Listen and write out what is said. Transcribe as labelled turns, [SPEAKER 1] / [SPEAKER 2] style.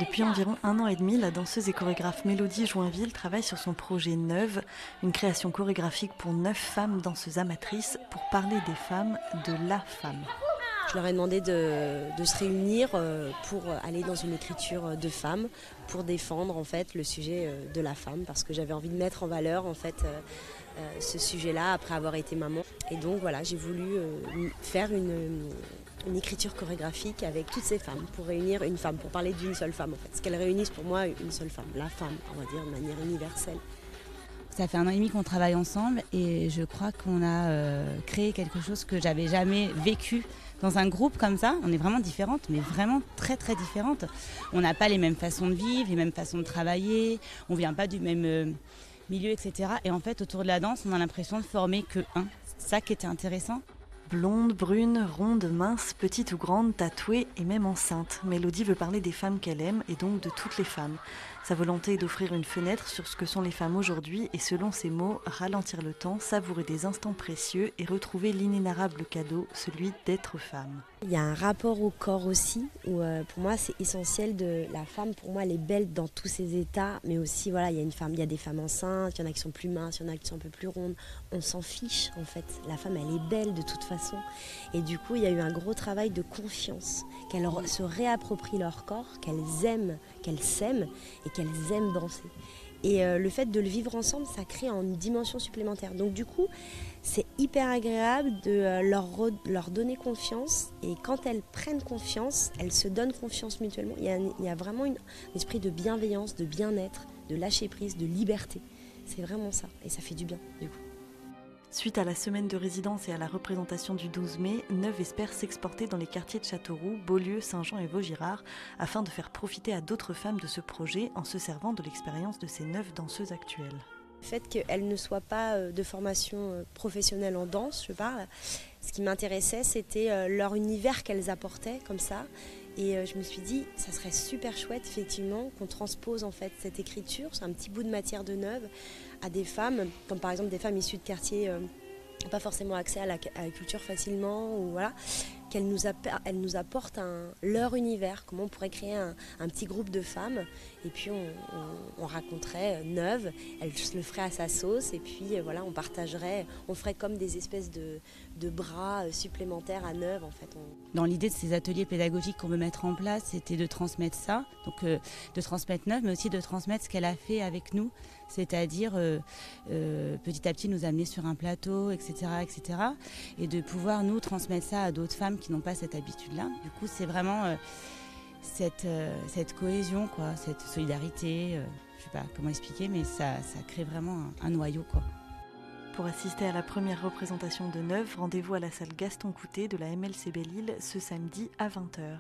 [SPEAKER 1] Depuis environ 1 an et demi, la danseuse et chorégraphe Mélodie Joinville travaille sur son projet Neuve, une création chorégraphique pour 9 femmes danseuses amatrices pour parler des femmes, de la femme.
[SPEAKER 2] Je leur ai demandé de se réunir pour aller dans une écriture de femmes, pour défendre en fait le sujet de la femme, parce que j'avais envie de mettre en valeur en fait ce sujet-là après avoir été maman. Et donc voilà, j'ai voulu faire une écriture chorégraphique avec toutes ces femmes, pour réunir une femme, pour parler d'une seule femme en fait. Ce qu'elles réunissent pour moi, une seule femme, la femme, on va dire de manière universelle.
[SPEAKER 3] Ça fait 1 an et demi qu'on travaille ensemble et je crois qu'on a créé quelque chose que j'avais jamais vécu dans un groupe comme ça. On est vraiment différentes, mais vraiment très très différentes. On n'a pas les mêmes façons de vivre, les mêmes façons de travailler, on vient pas du même milieu, etc. Et en fait, autour de la danse, on a l'impression de former que un. C'est ça qui était intéressant.
[SPEAKER 1] Blonde, brune, ronde, mince, petite ou grande, tatouée et même enceinte, Mélodie veut parler des femmes qu'elle aime et donc de toutes les femmes. Sa volonté est d'offrir une fenêtre sur ce que sont les femmes aujourd'hui et selon ses mots, ralentir le temps, savourer des instants précieux et retrouver l'inénarrable cadeau, celui d'être femme.
[SPEAKER 2] Il y a un rapport au corps aussi, où pour moi c'est essentiel de la femme, pour moi elle est belle dans tous ses états, mais aussi voilà, il y a des femmes enceintes, il y en a qui sont plus minces, il y en a qui sont un peu plus rondes, on s'en fiche en fait, la femme elle est belle de toute façon, et du coup il y a eu un gros travail de confiance, qu'elles se réapproprient leur corps, qu'elles aiment, qu'elles s'aiment et qu'elles aiment danser. Et le fait de le vivre ensemble, ça crée une dimension supplémentaire. Donc du coup, c'est hyper agréable de leur donner confiance. Et quand elles prennent confiance, elles se donnent confiance mutuellement. Il y a vraiment un esprit de bienveillance, de bien-être, de lâcher prise, de liberté. C'est vraiment ça. Et ça fait du bien, du coup.
[SPEAKER 1] Suite à la semaine de résidence et à la représentation du 12 mai, Neuve espère s'exporter dans les quartiers de Châteauroux, Beaulieu, Saint-Jean et Vaugirard afin de faire profiter à d'autres femmes de ce projet en se servant de l'expérience de ces 9 danseuses actuelles.
[SPEAKER 2] Le fait qu'elles ne soient pas de formation professionnelle en danse, je parle, ce qui m'intéressait, c'était leur univers qu'elles apportaient comme ça. Et je me suis dit, ça serait super chouette effectivement qu'on transpose en fait cette écriture, c'est un petit bout de matière de Neuve, à des femmes, comme par exemple des femmes issues de quartiers pas forcément accès à la culture facilement, ou voilà, qu'elles nous apportent leur univers, comment on pourrait créer un petit groupe de femmes, et puis on raconterait Neuve, elle le ferait à sa sauce, et puis voilà, on partagerait, on ferait comme des espèces de bras supplémentaires à Neuve en fait.
[SPEAKER 3] Dans l'idée de ces ateliers pédagogiques qu'on veut mettre en place, c'était de transmettre ça, donc de transmettre Neuve, mais aussi de transmettre ce qu'elle a fait avec nous, c'est-à-dire petit à petit nous amener sur un plateau, etc., etc., et de pouvoir nous transmettre ça à d'autres femmes qui n'ont pas cette habitude-là. Du coup, c'est vraiment cette cohésion, quoi, cette solidarité, je sais pas comment expliquer, mais ça crée vraiment un noyau, quoi.
[SPEAKER 1] Pour assister à la première représentation de Neuve, rendez-vous à la salle Gaston Coutet de la MLC Belle-Île ce samedi à 20h.